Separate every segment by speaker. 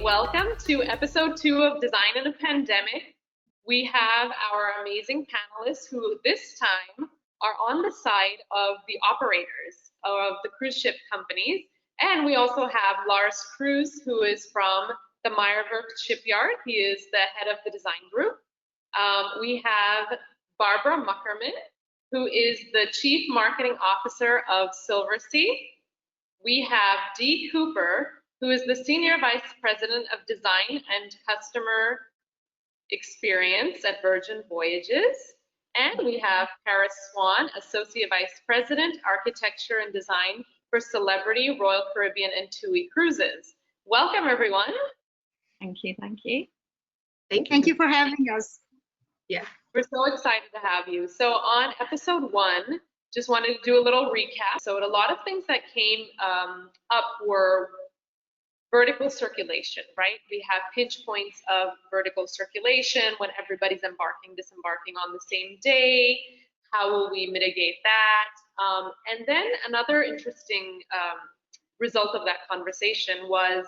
Speaker 1: Welcome to episode 2 of Design in a Pandemic. We have our amazing panelists who this time are on the side of the operators of the cruise ship companies. And we also have Lars Kruse, who is from the WERFT shipyard. He is the head of the design group. We have Barbara Muckermann, who is the chief marketing officer of Silversea. We have Dee Cooper, who is the Senior Vice President of Design and Customer Experience at Virgin Voyages. And we have Swann, Associate Vice President, Architecture and Design for Celebrity, Royal Caribbean, and TUI Cruises. Welcome, everyone.
Speaker 2: Thank you, thank you.
Speaker 3: Thank you for having us.
Speaker 1: Yeah, we're so excited to have you. So on episode 1, just wanted to do a little recap. So a lot of things that came up were vertical circulation, right? We have pinch points of vertical circulation when everybody's embarking, disembarking on the same day. How will we mitigate that? And then another interesting result of that conversation was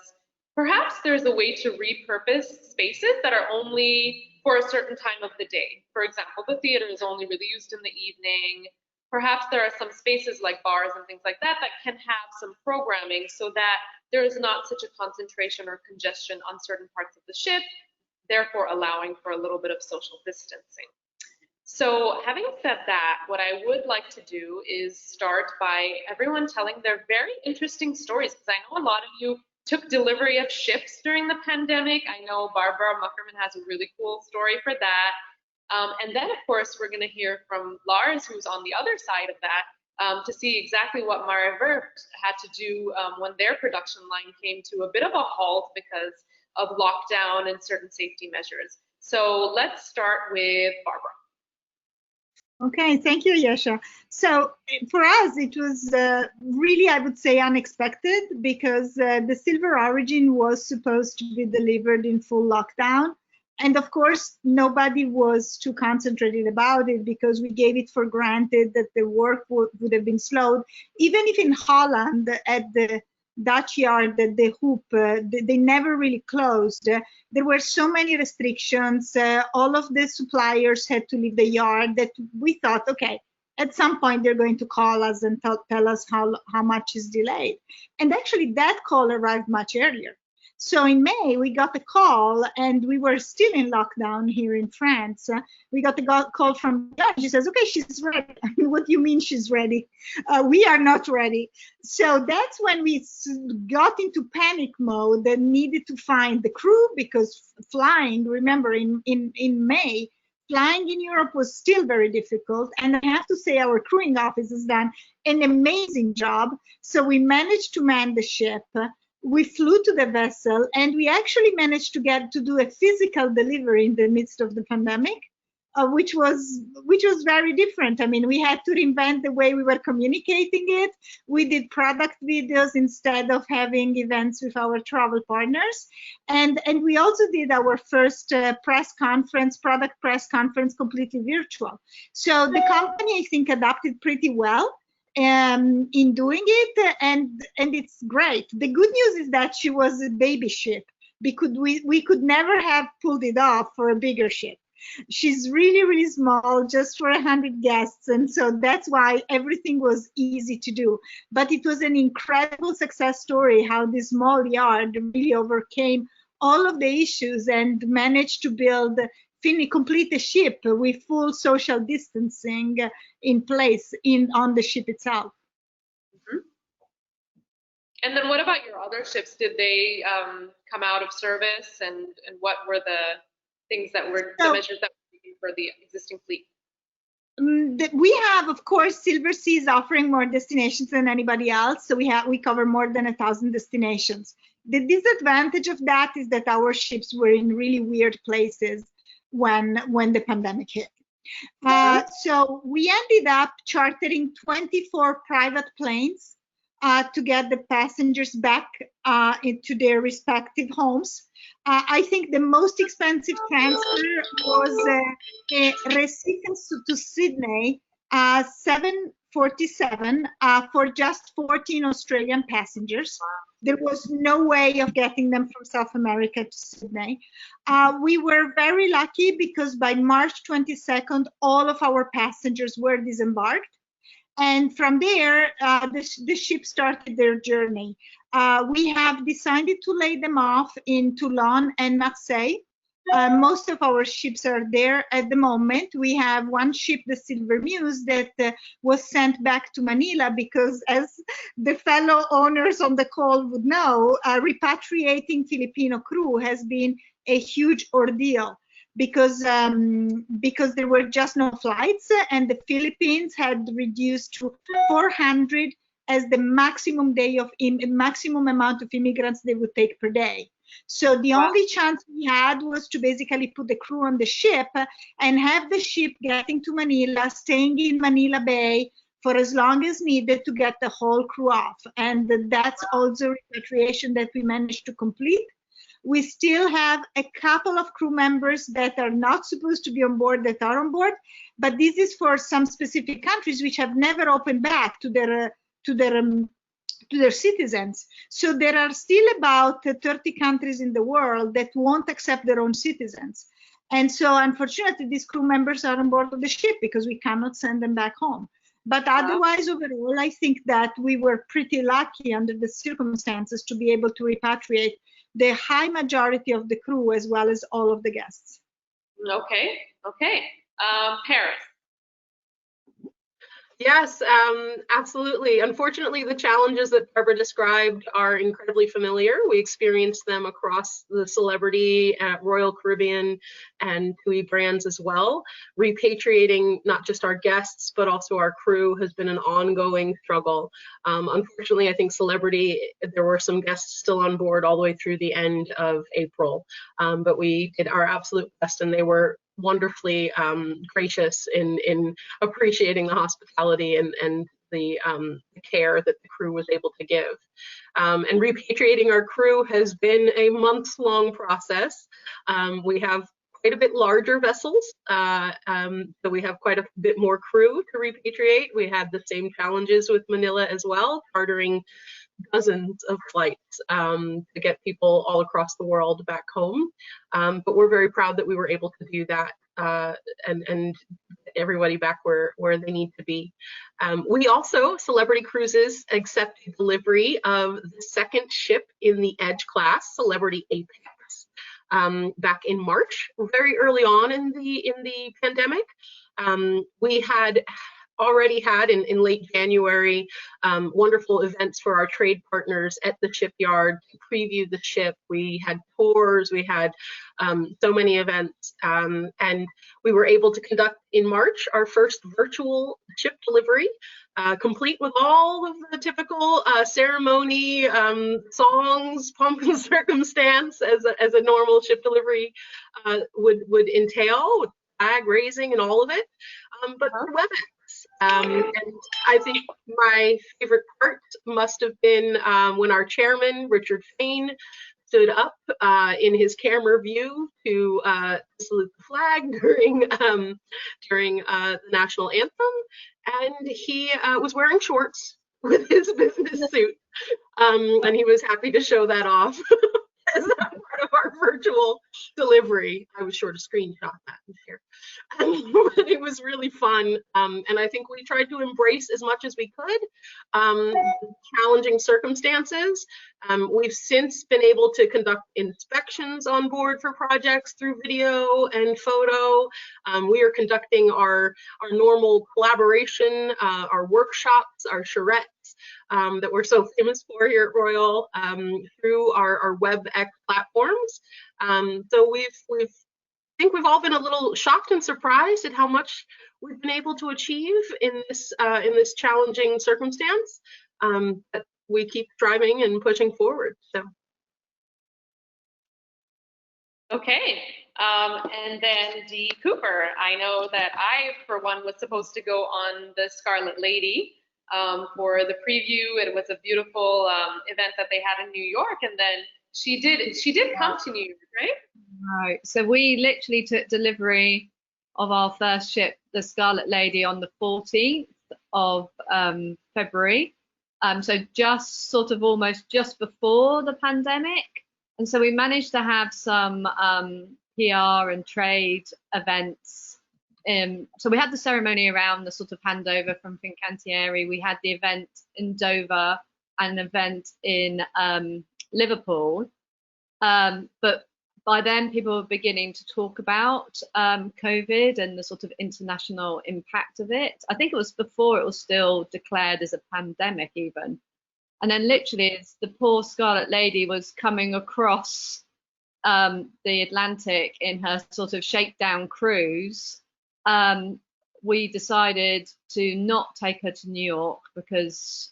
Speaker 1: perhaps there's a way to repurpose spaces that are only for a certain time of the day. For example, the theater is only really used in the evening. Perhaps there are some spaces like bars and things like that that can have some programming so that there is not such a concentration or congestion on certain parts of the ship, therefore allowing for a little bit of social distancing. So having said that, what I would like to do is start by everyone telling their very interesting stories, because I know a lot of you took delivery of ships during the pandemic. I know Barbara Muckermann has a really cool story for that. And then, of course, we're going to hear from Lars, who's on the other side of that, to see exactly what WERFT had to do when their production line came to a bit of a halt because of lockdown and certain safety measures. So let's start with Barbara.
Speaker 3: Okay, thank you, Ayesha. So for us, it was really, I would say, unexpected because the Silver Origin was supposed to be delivered in full lockdown. And of course, nobody was too concentrated about it because we gave it for granted that the work would have been slowed. Even if in Holland, at the Dutch yard, at the Hoop, they never really closed. There were so many restrictions. All of the suppliers had to leave the yard that we thought, okay, at some point they're going to call us and tell us how much is delayed. And actually that call arrived much earlier. So in May, we got a call, and we were still in lockdown here in France. We got a call from God. She says, okay, she's ready. I mean, what do you mean she's ready? We are not ready. So that's when we got into panic mode and needed to find the crew, because flying, remember, in May, flying in Europe was still very difficult. And I have to say our crewing office has done an amazing job. So we managed to man the ship. We flew to the vessel, and we actually managed to do a physical delivery in the midst of the pandemic, which was very different. I mean, we had to reinvent the way we were communicating it. We did product videos instead of having events with our travel partners, and we also did our first product press conference, completely virtual. So the company, I think, adapted pretty well in doing it, and it's great. The good news is that she was a baby ship, because we could never have pulled it off for a bigger ship. She's really, really small, just for 100 guests, and so that's why everything was easy to do. But it was an incredible success story how this small yard really overcame all of the issues and managed to complete the ship with full social distancing in place on the ship itself.
Speaker 1: Mm-hmm. And then what about your other ships? Did they come out of service, and what were the things that were the measures that were taken for the existing fleet?
Speaker 3: We have, of course, Silversea is offering more destinations than anybody else, so we cover more than 1,000 destinations. The disadvantage of that is that our ships were in really weird places when the pandemic hit. So we ended up chartering 24 private planes to get the passengers back into their respective homes. I think the most expensive transfer was a Recife to Sydney 747 for just 14 Australian passengers. There was no way of getting them from South America to Sydney. We were very lucky because by March 22nd, all of our passengers were disembarked. And from there, the ship started their journey. We have decided to lay them off in Toulon and Marseille. Most of our ships are there at the moment. We have one ship, the Silver Muse, that was sent back to Manila because, as the fellow owners on the call would know, repatriating Filipino crew has been a huge ordeal because there were just no flights, and the Philippines had reduced to 400 as the maximum amount of immigrants they would take per day. So the only chance we had was to basically put the crew on the ship and have the ship getting to Manila, staying in Manila Bay for as long as needed to get the whole crew off. And that's also repatriation that we managed to complete. We still have a couple of crew members that are not supposed to be on board that are on board, but this is for some specific countries which have never opened back to their citizens. So there are still about 30 countries in the world that won't accept their own citizens. And so unfortunately, these crew members are on board of the ship because we cannot send them back home. But otherwise, overall, I think that we were pretty lucky under the circumstances to be able to repatriate the high majority of the crew as well as all of the guests.
Speaker 1: Okay. Paris.
Speaker 4: Yes, absolutely. Unfortunately, the challenges that Barbara described are incredibly familiar. We experienced them across the Celebrity, Royal Caribbean, and TUI brands as well. Repatriating not just our guests, but also our crew has been an ongoing struggle. Unfortunately, I think Celebrity, there were some guests still on board all the way through the end of April, but we did our absolute best, and they were wonderfully gracious in appreciating the hospitality and the care that the crew was able to give. And repatriating our crew has been a months-long process. We have quite a bit larger vessels, so we have quite a bit more crew to repatriate. We had the same challenges with Manila as well, chartering dozens of flights to get people all across the world back home. But we're very proud that we were able to do that and everybody back where they need to be. We also, Celebrity Cruises, accepted delivery of the second ship in the Edge class, Celebrity Apex, back in March, very early on in the pandemic. We had already had in late January wonderful events for our trade partners at the shipyard to preview the ship. We had tours, we had so many events, and we were able to conduct in March our first virtual ship delivery, complete with all of the typical ceremony, songs, pomp and circumstance as a normal ship delivery would entail, with flag raising and all of it, but through WebEx. And I think my favorite part must have been when our chairman, Richard Fain, stood up in his camera view to salute the flag during the national anthem, and he was wearing shorts with his business suit, and he was happy to show that off as a part of our virtual delivery. I was sure to screenshot that and share. But it was really fun, and I think we tried to embrace as much as we could challenging circumstances. We've since been able to conduct inspections on board for projects through video and photo. We are conducting our normal collaboration, our workshops, our charrettes, that we're so famous for here at Royal, through our WebEx platforms. So I think we've all been a little shocked and surprised at how much we've been able to achieve in this challenging circumstance. But we keep striving and pushing forward. So.
Speaker 1: Okay, and then Dee Cooper. I know that I, for one, was supposed to go on the Scarlet Lady for the preview. It was a beautiful event that they had in New York, and then she did come to New York, right?
Speaker 2: Right. So we literally took delivery of our first ship, the Scarlet Lady, on the 14th of February. So just sort of almost just before the pandemic. And so we managed to have some PR and trade events. So we had the ceremony around the sort of handover from Fincantieri. We had the event in Dover and an event in Liverpool. But by then, people were beginning to talk about COVID and the sort of international impact of it. I think it was before it was still declared as a pandemic even. And then literally, as the poor Scarlet Lady was coming across the Atlantic in her sort of shakedown cruise, we decided to not take her to New York because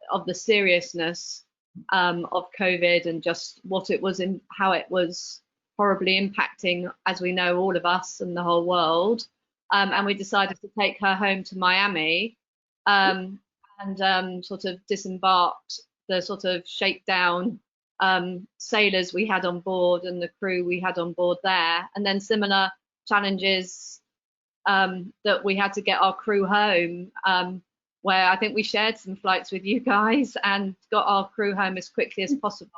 Speaker 2: of the seriousness of COVID and just what it was and how it was horribly impacting, as we know, all of us and the whole world. And we decided to take her home to Miami and sort of disembarked the sort of shakedown sailors we had on board and the crew we had on board there. And then similar challenges that we had to get our crew home, where I think we shared some flights with you guys and got our crew home as quickly as possible.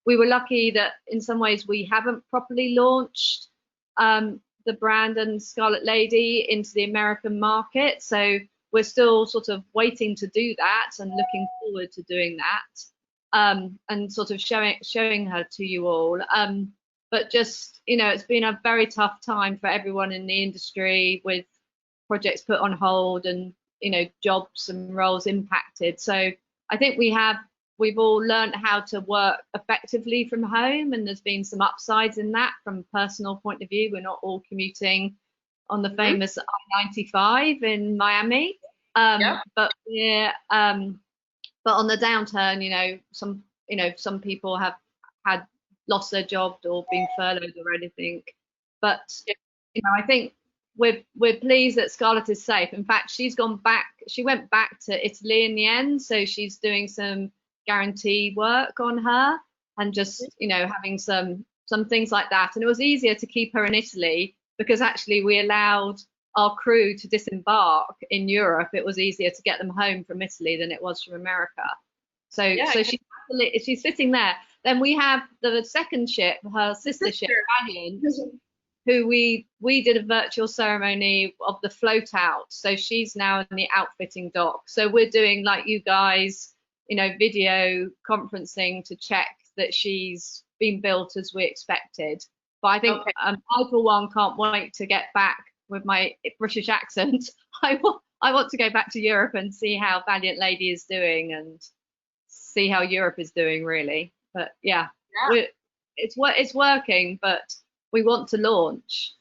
Speaker 2: We were lucky that in some ways we haven't properly launched the brand and Scarlet Lady into the American market. So we're still sort of waiting to do that and looking forward to doing that and sort of showing her to you all. But just, you know, it's been a very tough time for everyone in the industry with projects put on hold and, you know, jobs and roles impacted. So I think we've all learned how to work effectively from home, and there's been some upsides in that from a personal point of view. We're not all commuting on the famous I-95 in Miami, but we're but on the downturn, some people have had lost their job or been furloughed or anything. But I think we're pleased that Scarlett is safe. In fact, she went back to Italy in the end, so she's doing some guarantee work on her and just having some things like that. And it was easier to keep her in Italy because actually we allowed our crew to disembark in Europe. It was easier to get them home from Italy than it was from America. So she's sitting there. Then we have the second ship, her sister ship, Valiant, who we did a virtual ceremony of the float out. So she's now in the outfitting dock. So we're doing, like you guys, video conferencing to check that she's been built as we expected. But I think I, for one, can't wait to get back with my British accent. I want to go back to Europe and see how Valiant Lady is doing and see how Europe is doing, really. But it's working, but we want to launch.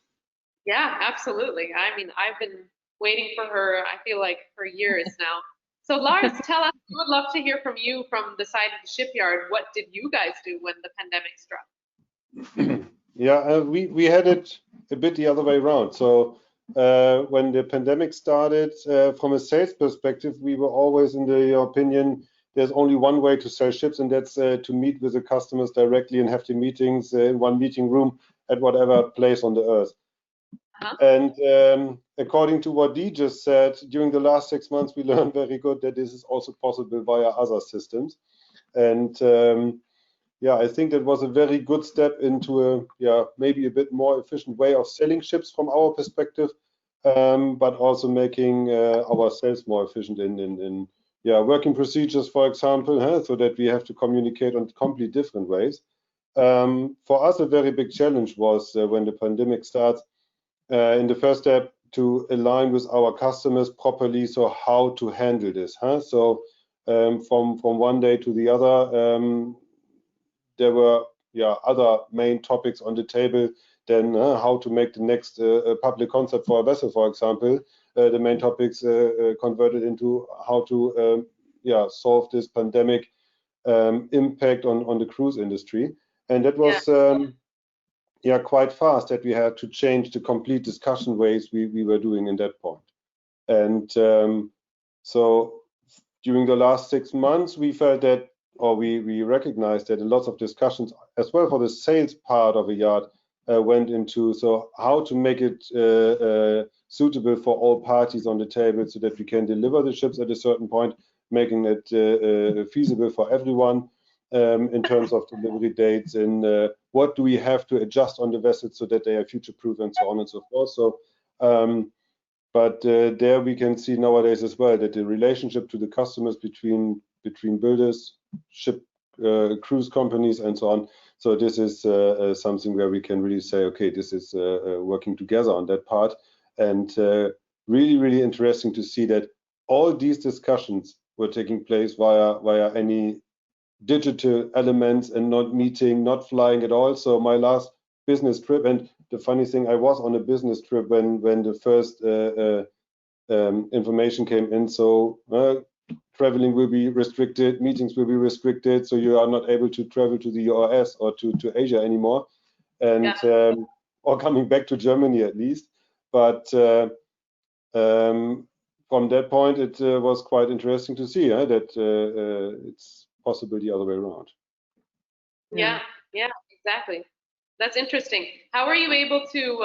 Speaker 1: Yeah, absolutely. I mean, I've been waiting for her, I feel like, for years now. So Lars, tell us, we would love to hear from you from the side of the shipyard. What did you guys do when the pandemic struck?
Speaker 5: Yeah, we had it a bit the other way around. So when the pandemic started, from a sales perspective, we were always in the opinion there's only one way to sell ships, and that's to meet with the customers directly and have the meetings in one meeting room at whatever place on the earth. And according to what Dee just said, during the last 6 months, we learned very good that this is also possible via other systems. And I think that was a very good step into maybe a bit more efficient way of selling ships from our perspective, but also making our sales more efficient in working procedures, for example, so that we have to communicate on completely different ways. For us, a very big challenge was when the pandemic starts, in the first step, to align with our customers properly, so how to handle this. So from one day to the other, there were other main topics on the table than how to make the next public concept for a vessel, for example. The main topics converted into how to solve this pandemic impact on the cruise industry. And that was quite fast, that we had to change the complete discussion ways we were doing in that point. And so during the last 6 months, we felt that, or we recognized that a lot of discussions as well for the sales part of a yard went into, so how to make it suitable for all parties on the table so that we can deliver the ships at a certain point making it feasible for everyone in terms of delivery dates, and what do we have to adjust on the vessels so that they are future-proof and so on and so forth. So, but there we can see nowadays as well that the relationship to the customers between builders, ship, cruise companies, and so on. So this is something where we can really say, okay, this is working together on that part, and really interesting to see that all these discussions were taking place via any digital elements and not meeting, not flying at all. So my last business trip, and the funny thing, I was on a business trip when the first information came in. So traveling will be restricted, meetings will be restricted, so you are not able to travel to the US or to Asia anymore, and or coming back to Germany at least. But from that point, it was quite interesting to see that it's possible the other way around.
Speaker 1: Yeah, exactly. That's interesting. How were you able to,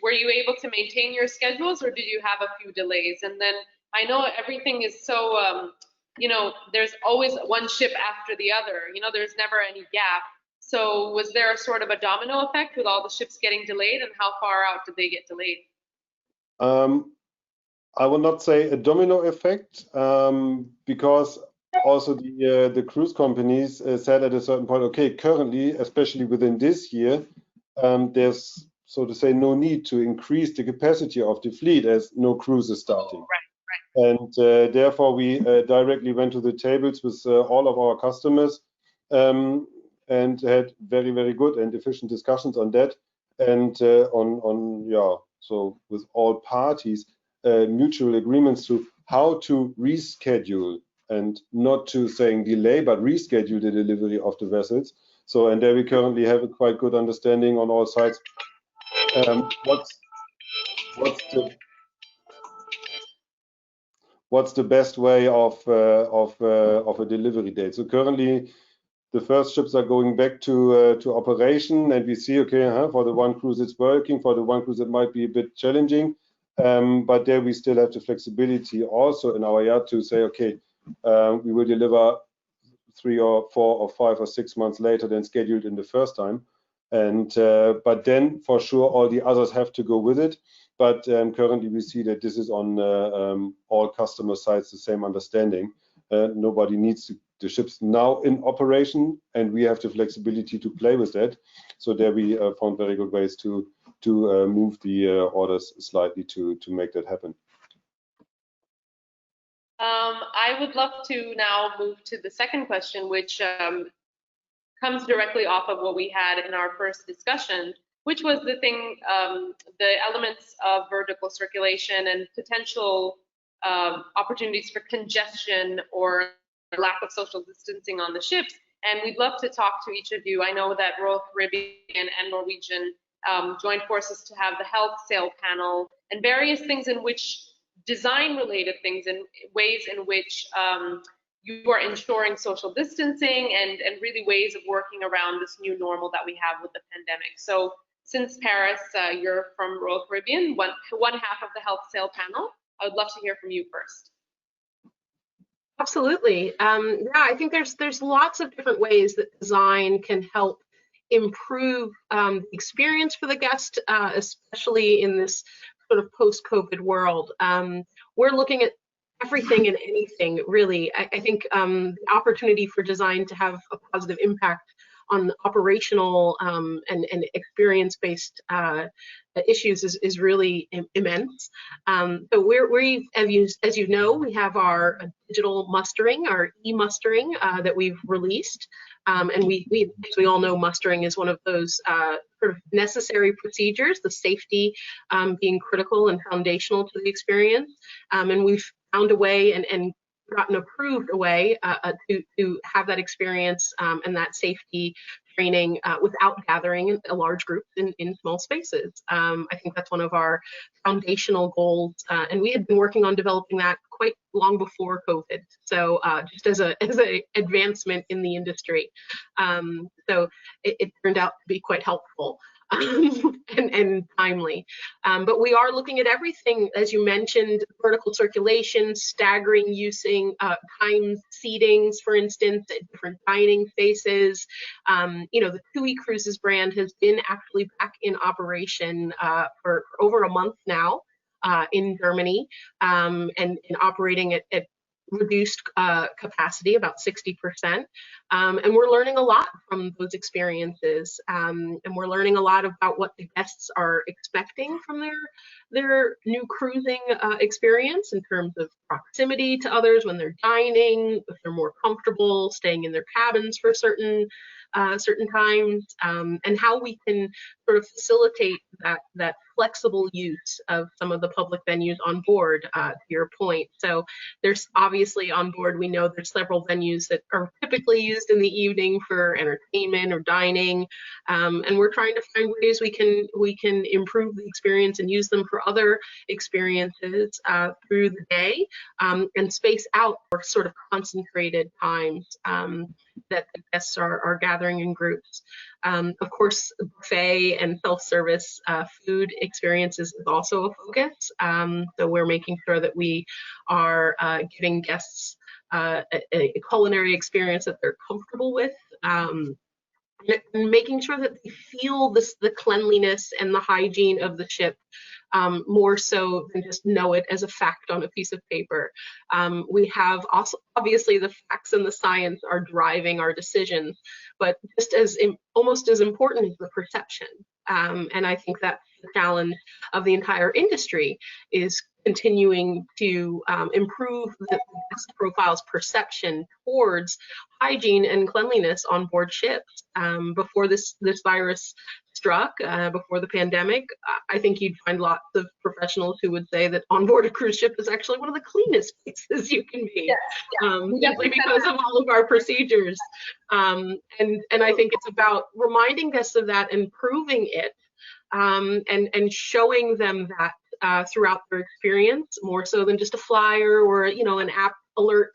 Speaker 1: were you able to maintain your schedules, or did you have a few delays? And then I know everything is so, you know, there's always one ship after the other, you know, there's never any gap. So was there a sort of a domino effect with all the ships getting delayed, and how far out did they get delayed?
Speaker 5: I will not say a domino effect, because also the cruise companies said at a certain point, okay, currently, especially within this year, there's, so to say, no need to increase the capacity of the fleet as no cruise is starting.
Speaker 1: Right.
Speaker 5: And therefore, we directly went to the tables with all of our customers and had very good and efficient discussions on that, and so with all parties, mutual agreements to how to reschedule, and not to saying delay, but reschedule the delivery of the vessels. So, and there we currently have a quite good understanding on all sides. What's the best way of a delivery date? So currently, the first ships are going back to operation, and we see, okay, for the one cruise it's working, for the one cruise it might be a bit challenging, but there we still have the flexibility also in our yard to say, okay, we will deliver 3 or 4 or 5 or 6 months later than scheduled in the first time, and but then for sure all the others have to go with it. But currently we see that this is on all customer sides the same understanding. Nobody needs the ships now in operation, and we have the flexibility to play with that. So there we found very good ways to move the orders slightly to make that happen.
Speaker 1: I would love to now move to the second question, which comes directly off of what we had in our first discussion, which was the thing, the elements of vertical circulation and potential opportunities for congestion or lack of social distancing on the ships. And we'd love to talk to each of you. I know that Royal Caribbean and Norwegian joined forces to have the health sail panel and various things in which design-related things and ways in which you are ensuring social distancing and really ways of working around this new normal that we have with the pandemic. So since Paris, you're from Royal Caribbean, one half of the health sail panel. I would love to hear from you first.
Speaker 4: Absolutely. Yeah, I think there's lots of different ways that design can help improve the experience for the guest, especially in this sort of post-COVID world. We're looking at everything and anything, really. I think the opportunity for design to have a positive impact on operational and experience-based issues is really immense. So we, as you know, we have our digital mustering, our e-mustering that we've released. And as we all know, mustering is one of those sort of necessary procedures, the safety being critical and foundational to the experience. And we've found a way and gotten approved a way to have that experience and that safety training without gathering a large group in small spaces. I think that's one of our foundational goals, and we had been working on developing that quite long before COVID. So just as a advancement in the industry, so it turned out to be quite helpful. and timely. But we are looking at everything, as you mentioned, vertical circulation, staggering using timed seatings, for instance, at different dining spaces. The TUI Cruises brand has been actually back in operation for over a month now in Germany, and operating at reduced capacity, about 60%. And we're learning a lot from those experiences. And we're learning a lot about what the guests are expecting from their new cruising experience in terms of proximity to others when they're dining, if they're more comfortable staying in their cabins for certain times, and how we can sort of facilitate that flexible use of some of the public venues on board, to your point. So there's obviously on board, we know there's several venues that are typically used in the evening for entertainment or dining, and we're trying to find ways we can improve the experience and use them for other experiences through the day, and space out for sort of concentrated times that the guests are gathering in groups. Of course, buffet and self-service food experiences is also a focus. So we're making sure that we are giving guests a culinary experience that they're comfortable with, and making sure that they feel the cleanliness and the hygiene of the ship, more so than just know it as a fact on a piece of paper. We have also, obviously, the facts and the science are driving our decisions, but just almost as important is the perception. And I think that's the challenge of the entire industry, is continuing to improve the guest profile's perception towards hygiene and cleanliness on board ships. Before this virus struck, before the pandemic, I think you'd find lots of professionals who would say that on board a cruise ship is actually one of the cleanest places you can be, simply because of all of our procedures. And I think it's about reminding guests of that and proving it, and showing them that throughout their experience, more so than just a flyer or an app alert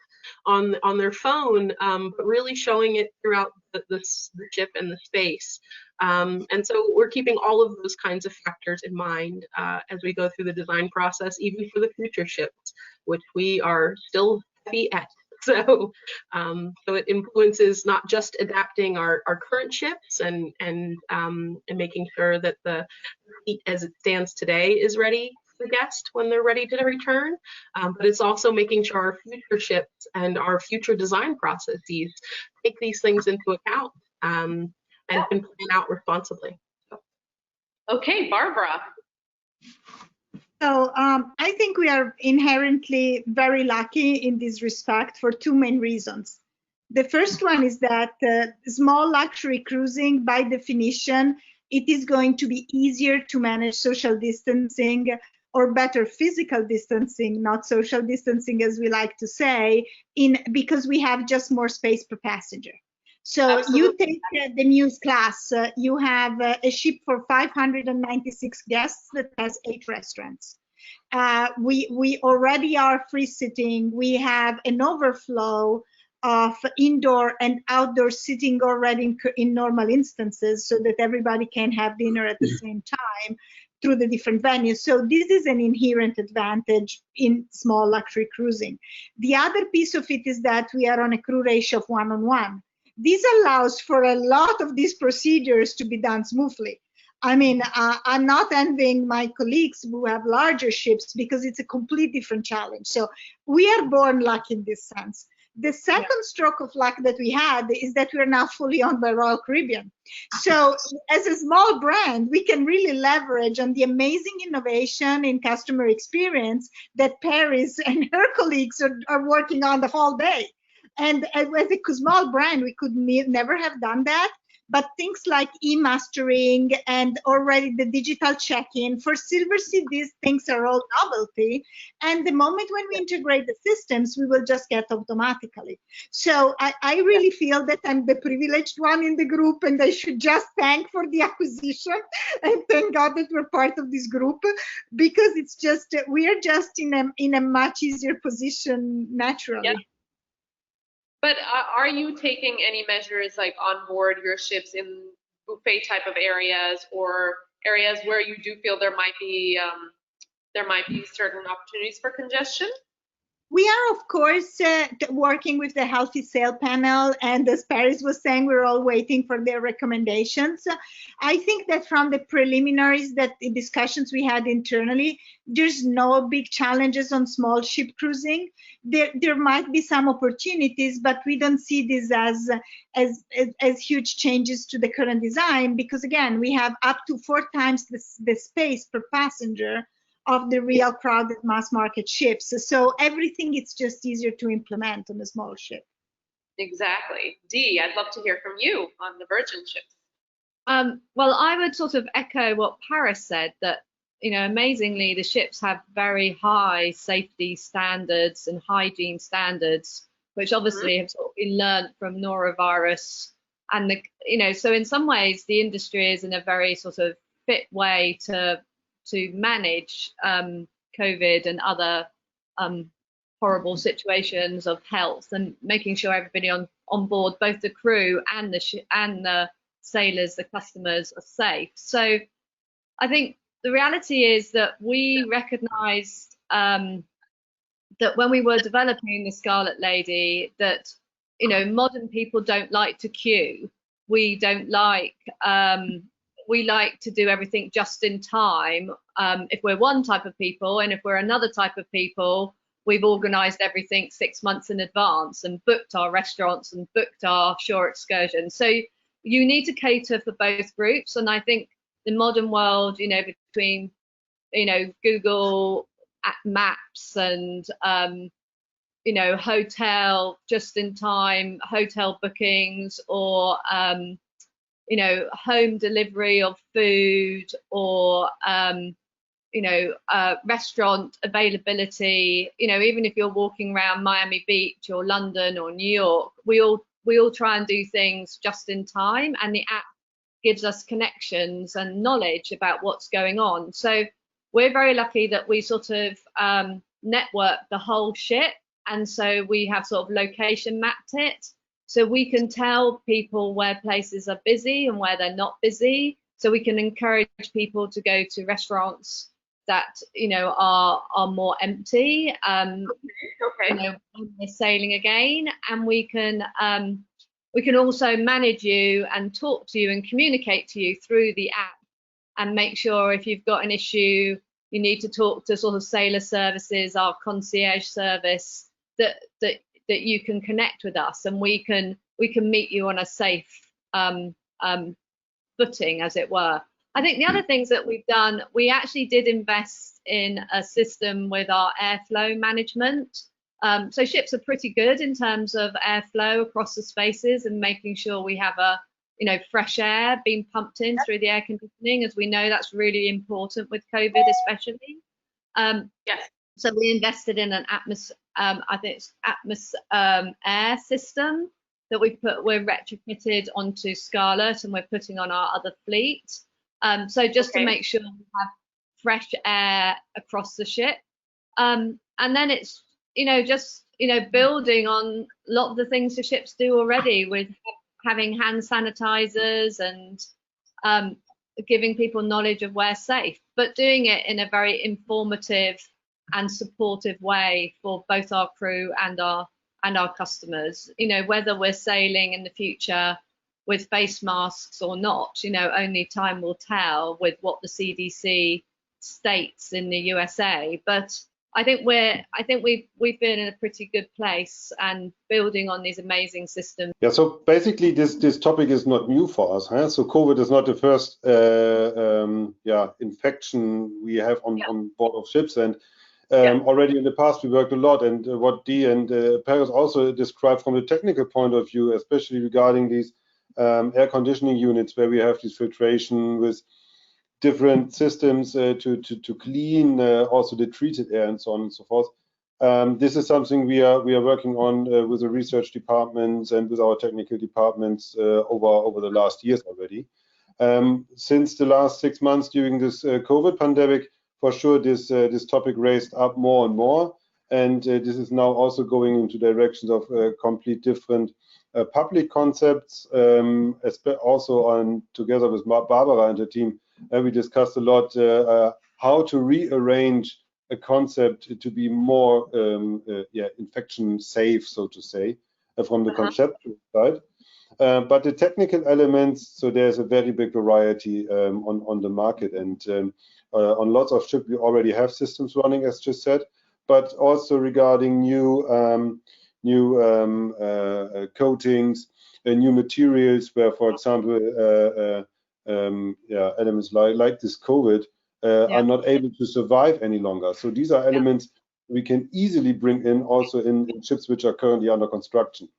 Speaker 4: on their phone, but really showing it throughout the ship and the space. And so we're keeping all of those kinds of factors in mind as we go through the design process, even for the future ships, which we are still heavy at. So it influences not just adapting our current ships and making sure that the fleet as it stands today is ready for the guest when they're ready to return, but it's also making sure our future ships and our future design processes take these things into account, and can plan out responsibly.
Speaker 1: Okay, Barbara.
Speaker 3: So I think we are inherently very lucky in this respect for two main reasons. The first one is that small luxury cruising, by definition, it is going to be easier to manage social distancing, or better physical distancing, not social distancing as we like to say, because we have just more space per passenger. So absolutely. You take the Muse class, you have a ship for 596 guests that has 8 restaurants. We already are free sitting. We have an overflow of indoor and outdoor sitting already in normal instances, so that everybody can have dinner at the same time through the different venues. So this is an inherent advantage in small luxury cruising. The other piece of it is that we are on a crew ratio of 1-on-1. This allows for a lot of these procedures to be done smoothly. I mean, I'm not envying my colleagues who have larger ships, because it's a completely different challenge. So we are born lucky in this sense. The second stroke of luck that we had is that we're now fully owned by Royal Caribbean. So as a small brand, we can really leverage on the amazing innovation in customer experience that Paris and her colleagues are working on the whole day. And as a small brand, we could never have done that. But things like e-mastering and already the digital check-in, for Silversea, these things are all novelty. And the moment when we integrate the systems, we will just get automatically. So I really feel that I'm the privileged one in the group, and I should just thank for the acquisition and thank God that we're part of this group, because it's just, we're just in a much easier position naturally.
Speaker 1: Yeah. But are you taking any measures like on board your ships in buffet buffet type of areas, or areas where you do feel there might be certain opportunities for congestion?
Speaker 3: We are, of course, working with the Healthy Sail panel, and as Paris was saying, we're all waiting for their recommendations. I think that from the preliminaries, that the discussions we had internally, there's no big challenges on small ship cruising. There might be some opportunities, but we don't see this as huge changes to the current design, because again, we have up to 4 times the space per passenger of the real crowded mass market ships. So everything is just easier to implement on a small ship.
Speaker 1: Exactly. Dee, I'd love to hear from you on the Virgin ships.
Speaker 2: Well, I would sort of echo what Paris said, that, you know, amazingly, the ships have very high safety standards and hygiene standards, which obviously have sort of been learned from norovirus. And, you know, so in some ways, the industry is in a very sort of fit way to manage COVID and other horrible situations of health, and making sure everybody on board, both the crew and the sailors, the customers, are safe. So I think the reality is that we recognized that when we were developing the Scarlet Lady, that, you know, modern people don't like to queue. We don't like we like to do everything just in time. If we're one type of people, and if we're another type of people, we've organized everything 6 months in advance and booked our restaurants and booked our shore excursions. So you need to cater for both groups. And I think the modern world, you know, between, you know, Google Maps and, you know, hotel just in time, hotel bookings, or, you know, home delivery of food, or, you know, restaurant availability. You know, even if you're walking around Miami Beach or London or New York, we all try and do things just in time, and the app gives us connections and knowledge about what's going on. So we're very lucky that we sort of network the whole ship, and so we have sort of location mapped it. So we can tell people where places are busy and where they're not busy. So we can encourage people to go to restaurants that, you know, are more empty. You know, when we're sailing again, and we can also manage you and talk to you and communicate to you through the app, and make sure if you've got an issue, you need to talk to sort of sailor services, our concierge service, that you can connect with us, and we can meet you on a safe footing, as it were. I think the other things that we've done, we actually did invest in a system with our airflow management. So ships are pretty good in terms of airflow across the spaces, and making sure we have a, you know, fresh air being pumped in through the air conditioning, as we know that's really important with COVID, especially.
Speaker 1: Yes.
Speaker 2: So we invested in an I think it's air system that we're retrofitted onto Scarlet, and we're putting on our other fleet. So just to make sure we have fresh air across the ship. And then it's, you know, just, you know, building on a lot of the things the ships do already, with having hand sanitizers and giving people knowledge of where safe, but doing it in a very informative and supportive way for both our crew and our customers. You know, whether we're sailing in the future with face masks or not, you know, only time will tell with what the CDC states in the USA. But I think we've been in a pretty good place, and building on these amazing systems.
Speaker 5: Yeah, so basically this topic is not new for us, huh? So COVID is not the first infection we have on board of ships, and already in the past we worked a lot, and what Dee and Paris also described from the technical point of view, especially regarding these air conditioning units, where we have this filtration with different systems to clean also the treated air and so on and so forth. This is something we are working on with the research departments and with our technical departments over the last years already. Since the last 6 months during this COVID pandemic, for sure this topic raised up more and more, and this is now also going into directions of complete different public concepts, also together with Barbara and the team, we discussed a lot how to rearrange a concept to be more infection safe, so to say, from the conceptual side. But the technical elements, so there's a very big variety on the market, and on lots of ships we already have systems running, as just said, but also regarding new coatings and new materials, where, for example, elements like this COVID are not able to survive any longer. So these are elements we can easily bring in also in ships which are currently under construction.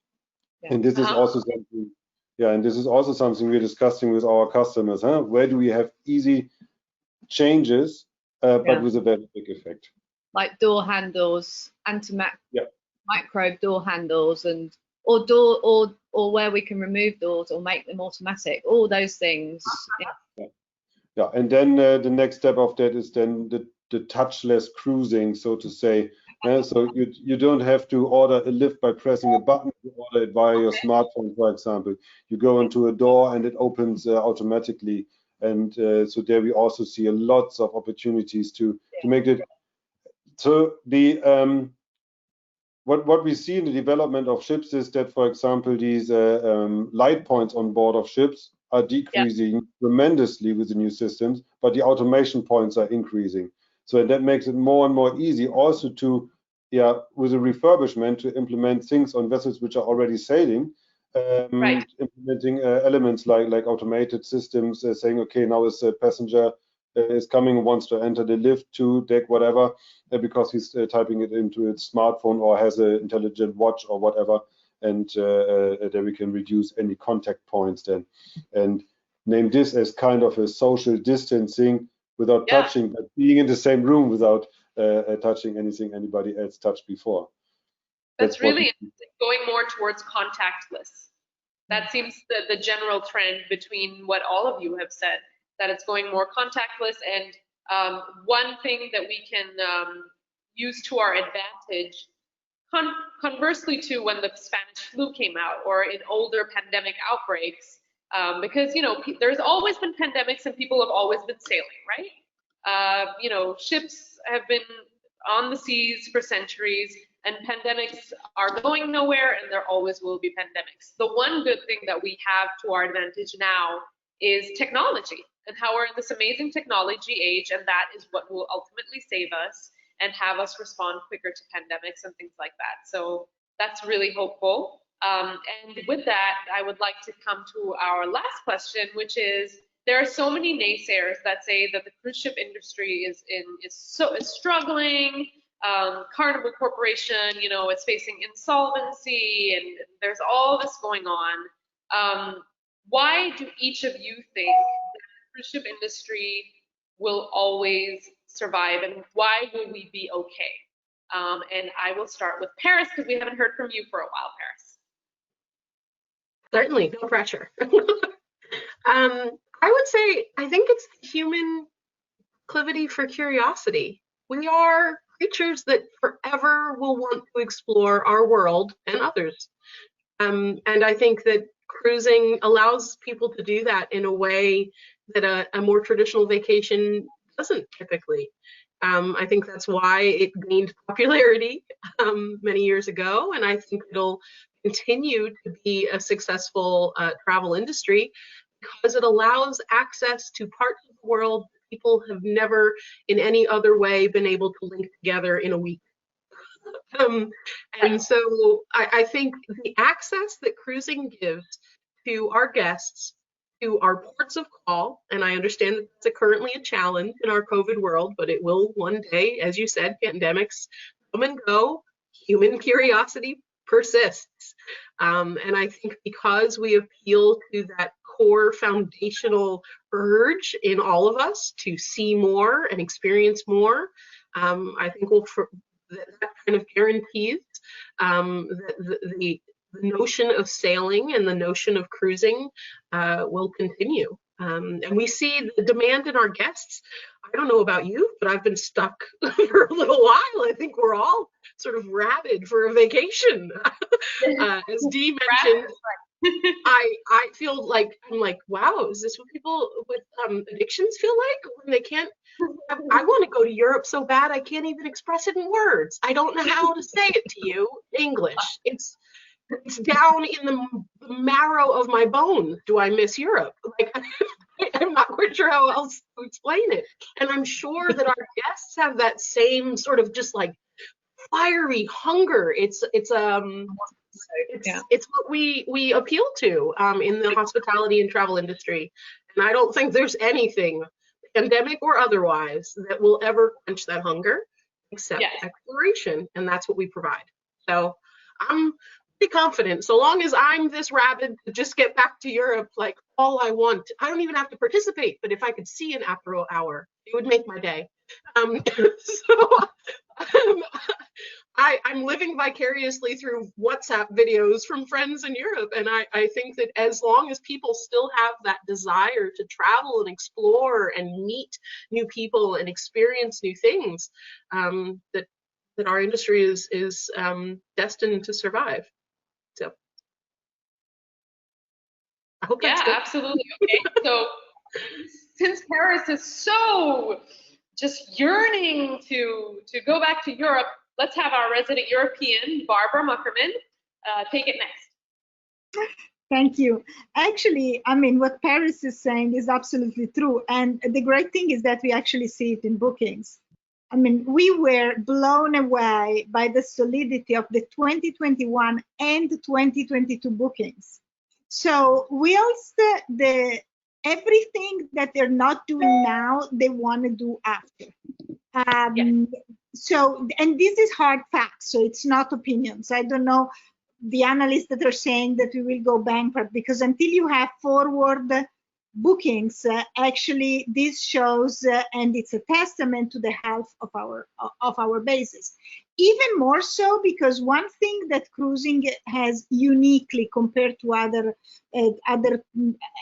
Speaker 5: And this is also something, and this is also something we're discussing with our customers. Where do we have easy changes, but with a very big effect?
Speaker 2: Like door handles, microbe door handles, and or where we can remove doors or make them automatic. All those things.
Speaker 5: Yeah, and then the next step of that is then the touchless cruising, so to say. So you don't have to order a lift by pressing a button. You order it via your smartphone, for example. You go into a door and it opens automatically. And so there we also see lots of opportunities to make it. So the what we see in the development of ships is that, for example, these light points on board of ships are decreasing tremendously with the new systems, but the automation points are increasing. So that makes it more and more easy also to, with a refurbishment, to implement things on vessels which are already sailing, implementing elements like automated systems, saying, okay, now as a passenger is coming, wants to enter the lift, to deck, whatever, because he's typing it into his smartphone or has an intelligent watch or whatever, and then we can reduce any contact points then, and name this as kind of a social distancing without touching, but being in the same room without touching anything anybody else touched before.
Speaker 1: That's really interesting, going more towards contactless. That seems the general trend between what all of you have said, that it's going more contactless. And one thing that we can use to our advantage, conversely to when the Spanish flu came out or in older pandemic outbreaks, because, you know, there's always been pandemics and people have always been sailing, right? You know, ships have been on the seas for centuries, and pandemics are going nowhere, and there always will be pandemics. The one good thing that we have to our advantage now is technology, and how we're in this amazing technology age, and that is what will ultimately save us and have us respond quicker to pandemics and things like that. So that's really hopeful. And with that, I would like to come to our last question, which is, there are so many naysayers that say that the cruise ship industry is struggling. Carnival Corporation, you know, it's facing insolvency, and there's all this going on. Why do each of you think that the cruise ship industry will always survive, and why will we be okay? And I will start with Paris, because we haven't heard from you for a while, Paris.
Speaker 4: Certainly, no pressure. I would say, I think it's the human proclivity for curiosity. We are creatures that forever will want to explore our world and others. And I think that cruising allows people to do that in a way that a more traditional vacation doesn't typically. I think that's why it gained popularity many years ago, and I think it'll continue to be a successful travel industry, because it allows access to parts of the world people have never in any other way been able to link together in a week. And so I think the access that cruising gives to our guests, to our ports of call, and I understand that it's currently a challenge in our COVID world, but it will one day, as you said, pandemics come and go, human curiosity persists. And I think because we appeal to that core foundational urge in all of us to see more and experience more, I think that kind of guarantees that the the notion of sailing and the notion of cruising will continue. And we see the demand in our guests. I don't know about you, but I've been stuck for a little while. I think we're all sort of rabid for a vacation. As Dee mentioned, I feel like, I'm like, wow, is this what people with addictions feel like when they can't? I want to go to Europe so bad I can't even express it in words. I don't know how to say it to you in English. It's down in the marrow of my bone. Do I miss Europe? Like, I'm not quite sure how else to explain it. And I'm sure that our guests have that same sort of just like fiery hunger. It's what we appeal to in the hospitality and travel industry. And I don't think there's anything, pandemic or otherwise, that will ever quench that hunger except exploration. And that's what we provide. So I'm pretty confident, so long as I'm this rabid to just get back to Europe, like all I want, I don't even have to participate, but if I could see an apéro hour, it would make my day. I'm living vicariously through WhatsApp videos from friends in Europe, and I think that as long as people still have that desire to travel and explore and meet new people and experience new things, that our industry is destined to survive. So I hope that's good.
Speaker 1: Absolutely. Okay, so since Paris is so just yearning to go back to Europe, let's have our resident European, Barbara Muckermann, take it next.
Speaker 3: Thank you. Actually, I mean, what Paris is saying is absolutely true. And the great thing is that we actually see it in bookings. I mean, we were blown away by the solidity of the 2021 and 2022 bookings. So whilst everything that they're not doing now, they want to do after. So, and this is hard facts, so it's not opinions. I don't know the analysts that are saying that we will go bankrupt, because until you have forward bookings, actually this shows, and it's a testament to the health of our bases. Even more so because one thing that cruising has uniquely compared to other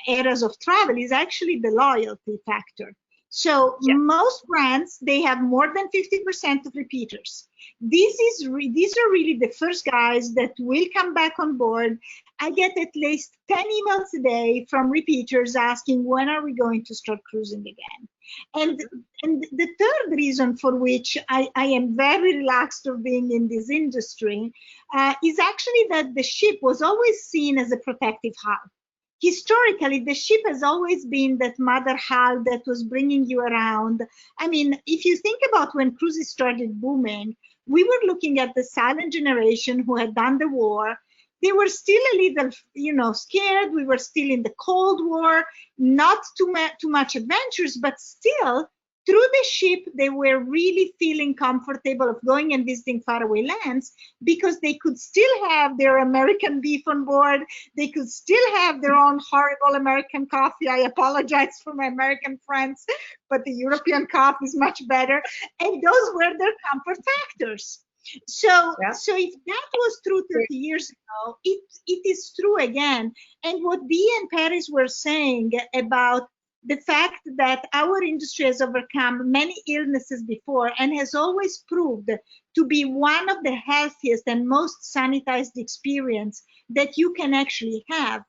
Speaker 3: areas of travel is actually the loyalty factor. So most brands, they have more than 50% of repeaters. These are really the first guys that will come back on board. I get at least 10 emails a day from repeaters asking, when are we going to start cruising again? And the third reason for which I am very relaxed of being in this industry is actually that the ship was always seen as a protective hull. Historically, the ship has always been that mother hull that was bringing you around. I mean, if you think about when cruises started booming, we were looking at the silent generation who had done the war. They were still a little, scared. We were still in the Cold War, not too much adventures, but still, through the ship, they were really feeling comfortable of going and visiting faraway lands because they could still have their American beef on board. They could still have their own horrible American coffee. I apologize for my American friends, but the European coffee is much better. And those were their comfort factors. So if that was true 30 years ago, it is true again. And what Dee and Paris were saying about the fact that our industry has overcome many illnesses before and has always proved to be one of the healthiest and most sanitized experience that you can actually have,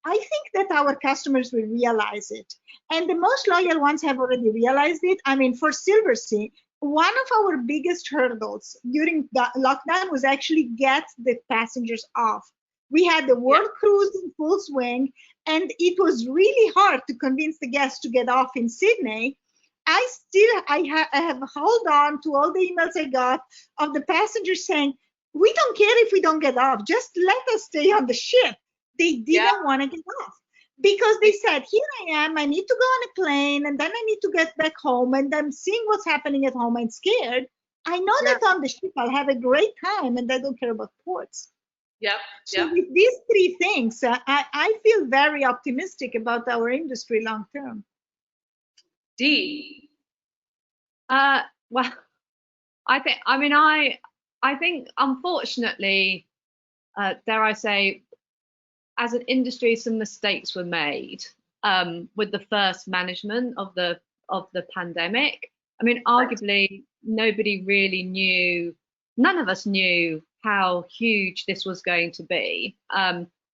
Speaker 3: I think that our customers will realize it. And the most loyal ones have already realized it. I mean, for Silversea, one of our biggest hurdles during the lockdown was actually get the passengers off. We had the World Cruise in full swing, and it was really hard to convince the guests to get off in Sydney. I have held on to all the emails I got of the passengers saying, we don't care if we don't get off, just let us stay on the ship. They didn't want to get off because they said, here I am, I need to go on a plane, and then I need to get back home, and I'm seeing what's happening at home and scared. I know that on the ship I'll have a great time, and I don't care about ports. So with these three things, I feel very optimistic about our industry long term.
Speaker 1: Dee?
Speaker 2: Well, I think unfortunately, dare I say, as an industry, some mistakes were made with the first management of the pandemic. I mean, arguably, nobody really knew, none of us knew how huge this was going to be.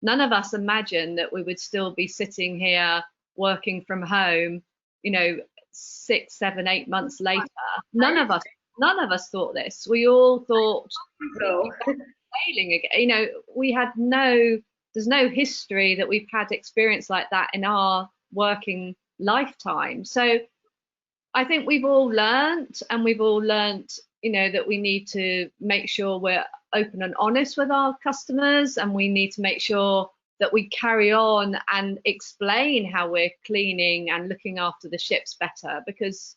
Speaker 2: None of us imagined that we would still be sitting here working from home, you know, 6, 7, 8 months later. None of us thought this. We all thought failing again. You know, we had there's no history that we've had experience like that in our working lifetime. So I think we've all learnt, you know, that we need to make sure we're open and honest with our customers, and we need to make sure that we carry on and explain how we're cleaning and looking after the ships better, because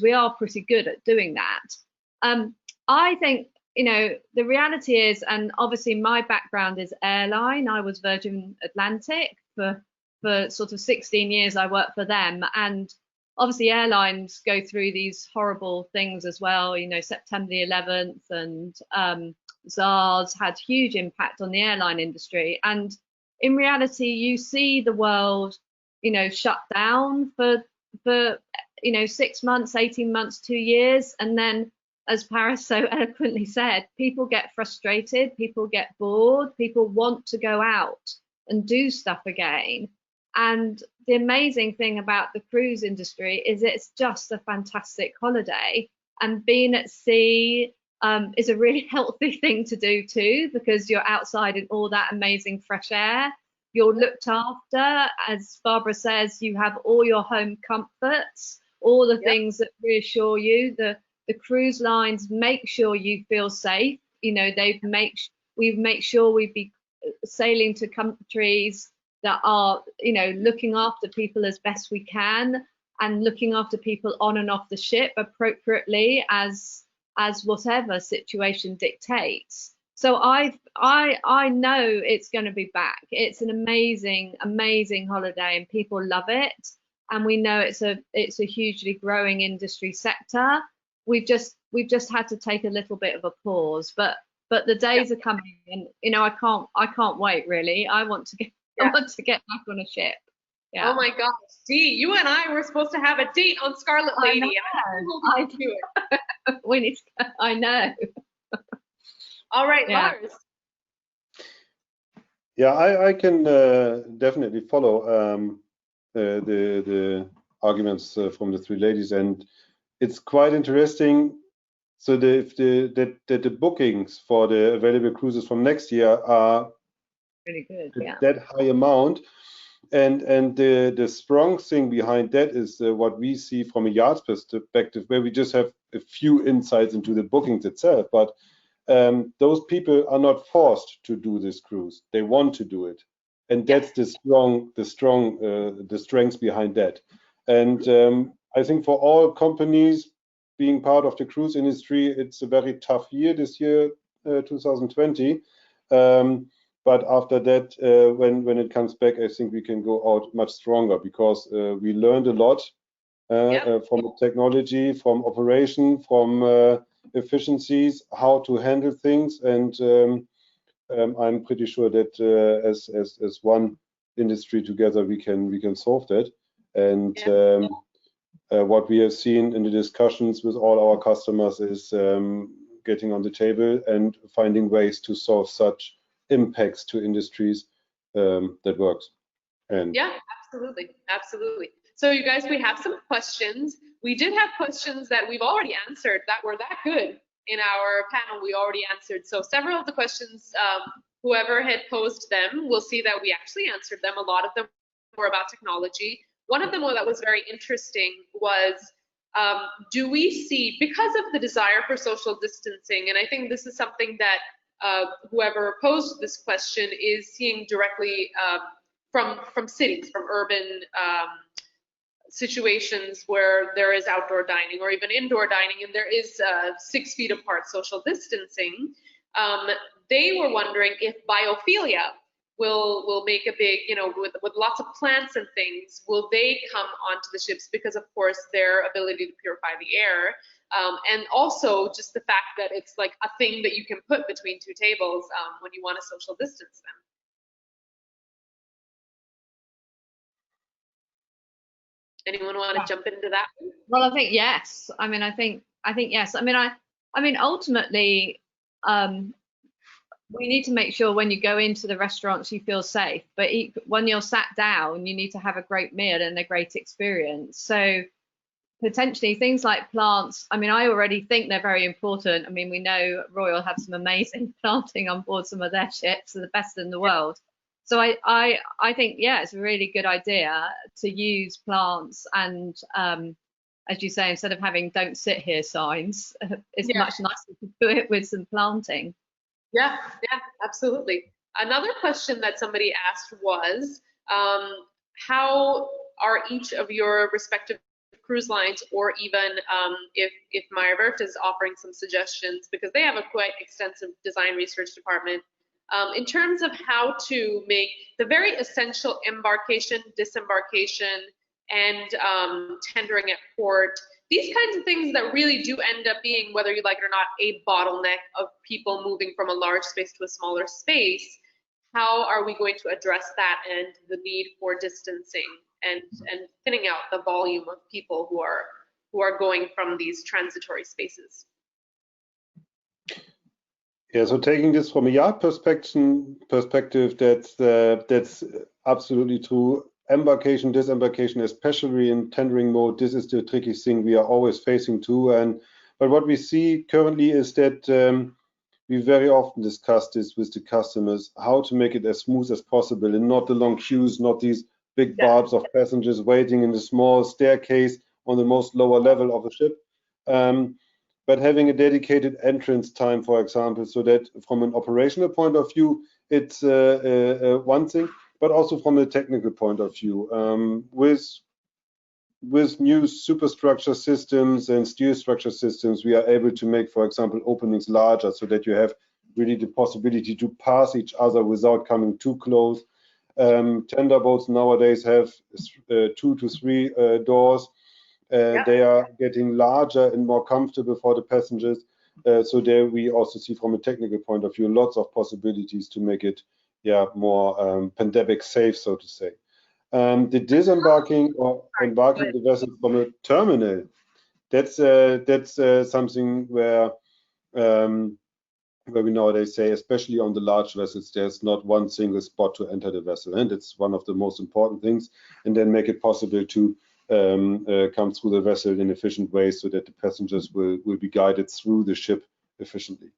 Speaker 2: we are pretty good at doing that. I think, you know, the reality is, and obviously my background is airline. I was Virgin Atlantic for sort of 16 years. I worked for them, and obviously airlines go through these horrible things as well. You know, September the 11th and SARS had huge impact on the airline industry. And in reality, you see the world, you know, shut down for you know, 6 months, 18 months, 2 years, and then, as Paris so eloquently said, people get frustrated, people get bored, people want to go out and do stuff again. And the amazing thing about the cruise industry is it's just a fantastic holiday. And being at sea is a really healthy thing to do too, because you're outside in all that amazing fresh air. You're looked after, as Barbara says, you have all your home comforts, all the things that reassure you. The cruise lines make sure you feel safe. You know, we've made sure we be sailing to countries that are, you know, looking after people as best we can, and looking after people on and off the ship appropriately as whatever situation dictates. So I know it's going to be back. It's an amazing holiday, and people love it. And we know it's a hugely growing industry sector. We've just had to take a little bit of a pause, but the days are coming, and you know, I can't wait really. I want to get back on a ship. Yeah.
Speaker 1: Oh my gosh, Dee, you and I were supposed to have a date on Scarlet Lady.
Speaker 2: I do it. We need to, I know.
Speaker 1: All right, Lars.
Speaker 5: Yeah, I can definitely follow the arguments from the three ladies, and it's quite interesting. So the bookings for the available cruises from next year are
Speaker 2: really good,
Speaker 5: that high amount, and the strong thing behind that is what we see from a yard's perspective, where we just have a few insights into the bookings itself, but those people are not forced to do this cruise. They want to do it, and that's the strength behind that. And I think for all companies being part of the cruise industry, it's a very tough year this year, 2020. But after that, when it comes back, I think we can go out much stronger, because we learned a lot from technology, from operation, from efficiencies, how to handle things, and I'm pretty sure that as one industry together we can solve that. And what we have seen in the discussions with all our customers is getting on the table and finding ways to solve such impacts to industries that works. And
Speaker 1: yeah, absolutely. So you guys, we have some questions. We did have questions that we've already answered that were that good in our panel. We already answered. So several of the questions, whoever had posed them, will see that we actually answered them. A lot of them were about technology. One of them that was very interesting was, do we see, because of the desire for social distancing, and I think this is something that whoever posed this question is seeing directly from cities, from urban situations where there is outdoor dining or even indoor dining, and there is 6 feet apart social distancing. They were wondering if biophilia will make a big, with lots of plants and things, will they come onto the ships because, of course, their ability to purify the air, and also just the fact that it's like a thing that you can put between two tables when you want to social distance them. Anyone want to jump into that?
Speaker 2: Well, I think yes. I think yes. I mean, ultimately, we need to make sure when you go into the restaurants you feel safe, but when you're sat down, you need to have a great meal and a great experience. So potentially things like plants, I already think they're very important. We know Royal have some amazing planting on board some of their ships, they're the best in the world. So I think, yeah, it's a really good idea to use plants, and as you say, instead of having "don't sit here" signs, it's much nicer to do it with some planting.
Speaker 1: Yeah, absolutely. Another question that somebody asked was, how are each of your respective cruise lines, or even if MEYER is offering some suggestions, because they have a quite extensive design research department, in terms of how to make the very essential embarkation, disembarkation, and tendering at port, these kinds of things that really do end up being, whether you like it or not, a bottleneck of people moving from a large space to a smaller space. How are we going to address that, and the need for distancing and thinning out the volume of people who are going from these transitory spaces?
Speaker 5: Yeah, so taking this from a yard perspective, that's absolutely true. Embarkation, disembarkation, especially in tendering mode, this is the tricky thing we are always facing too. But what we see currently is that we very often discuss this with the customers, how to make it as smooth as possible, and not the long queues, not these big barbs of passengers waiting in the small staircase on the most lower level of the ship. But having a dedicated entrance time, for example, so that from an operational point of view, it's one thing, but also from a technical point of view, with new superstructure systems and steel structure systems, we are able to make, for example, openings larger, so that you have really the possibility to pass each other without coming too close. Tender boats nowadays have 2 to 3 doors. They are getting larger and more comfortable for the passengers. So there we also see, from a technical point of view, lots of possibilities to make it more pandemic safe, so to say. The disembarking or embarking the vessel from a terminal, that's something where we nowadays say, especially on the large vessels, there's not one single spot to enter the vessel, and it's one of the most important things, and then make it possible to come through the vessel in efficient ways, so that the passengers will be guided through the ship efficiently.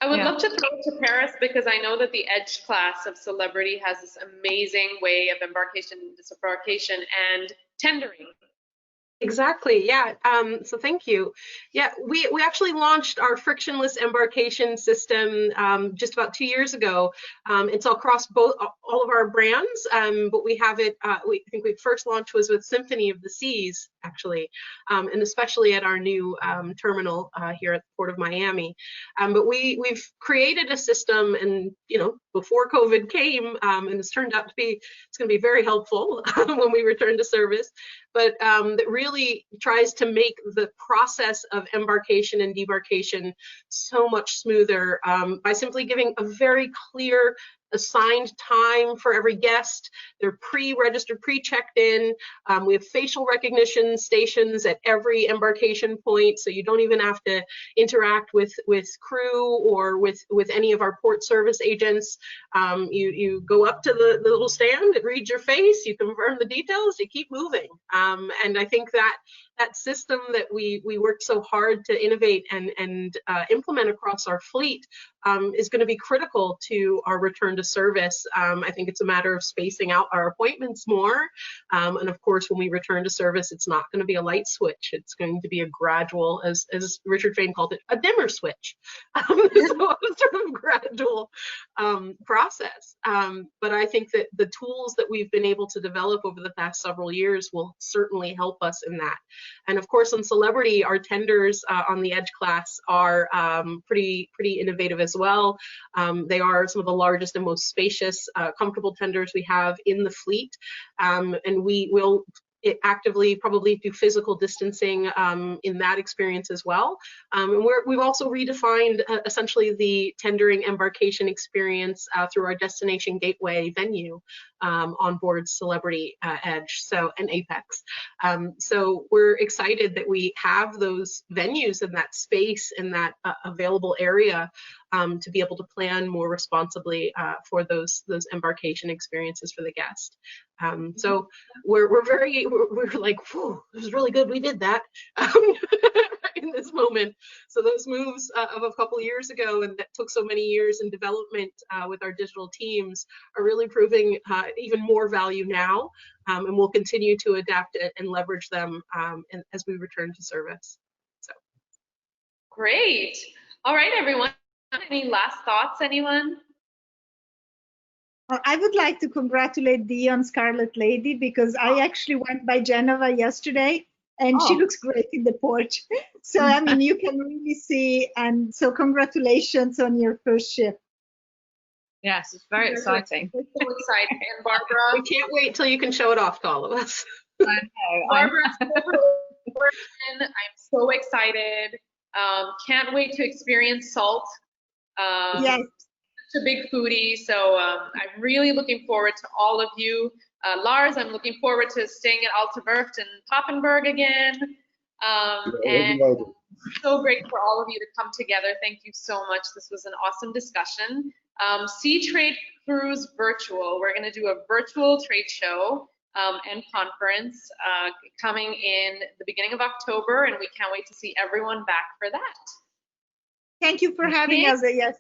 Speaker 1: I would love to throw it to Paris, because I know that the Edge class of Celebrity has this amazing way of embarkation, disembarkation, and tendering.
Speaker 4: Exactly, yeah. So thank you. Yeah, we actually launched our frictionless embarkation system just about 2 years ago. It's across all of our brands, but we have it, I think we first launched was with Symphony of the Seas, actually, and especially at our new terminal here at the Port of Miami. But we've created a system, and before COVID came, and it's turned out to be, it's going to be very helpful when we return to service, but that really tries to make the process of embarkation and debarkation so much smoother by simply giving a very clear assigned time for every guest. They're pre-registered, pre-checked in. We have facial recognition stations at every embarkation point, so you don't even have to interact with crew or with any of our port service agents. You go up to the little stand, it reads your face, you confirm the details, you keep moving. And I think that system that we worked so hard to innovate and implement across our fleet is going to be critical to our return to service. I think it's a matter of spacing out our appointments more. And of course, when we return to service, it's not going to be a light switch. It's going to be a gradual, as Richard Fain called it, a dimmer switch. So a sort of gradual process. But I think that the tools that we've been able to develop over the past several years will certainly help us in that. And of course, on Celebrity, our tenders on the Edge class are pretty innovative as as well. They are some of the largest and most spacious, comfortable tenders we have in the fleet, and we will actively probably do physical distancing in that experience as well. And we've also redefined essentially the tendering embarkation experience through our destination gateway venue on board Celebrity Edge and Apex. So we're excited that we have those venues and that space in that available area to be able to plan more responsibly for those embarkation experiences for the guest. So we're like, whew, it was really good. We did that in this moment. So those moves of a couple of years ago, and that took so many years in development with our digital teams, are really proving even more value now, and we'll continue to adapt and leverage them as we return to service. So
Speaker 1: great. All right, everyone. Any last thoughts, anyone?
Speaker 3: I would like to congratulate Dee on Scarlet Lady, because I actually went by Geneva yesterday and she looks great in the port. So, I mean, you can really see, and so congratulations on your first ship.
Speaker 2: Yes, it's very exciting.
Speaker 1: We're so excited. And Barbara?
Speaker 4: We can't wait till you can show it off to all of us.
Speaker 2: I know.
Speaker 1: Barbara, I'm so excited. Can't wait to experience salt.
Speaker 3: Yes.
Speaker 1: Such a big foodie, so I'm really looking forward to all of you. Lars, I'm looking forward to staying at Alta WERFT in Papenburg again. And so great for all of you to come together. Thank you so much. This was an awesome discussion. Sea Trade Cruise Virtual. We're going to do a virtual trade show and conference coming in the beginning of October, and we can't wait to see everyone back for that.
Speaker 3: Thank you for having us, Ayesha.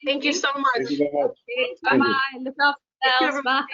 Speaker 4: Thank you so much.
Speaker 5: Thank you very much.
Speaker 2: Bye-bye. Look after yourselves. Bye.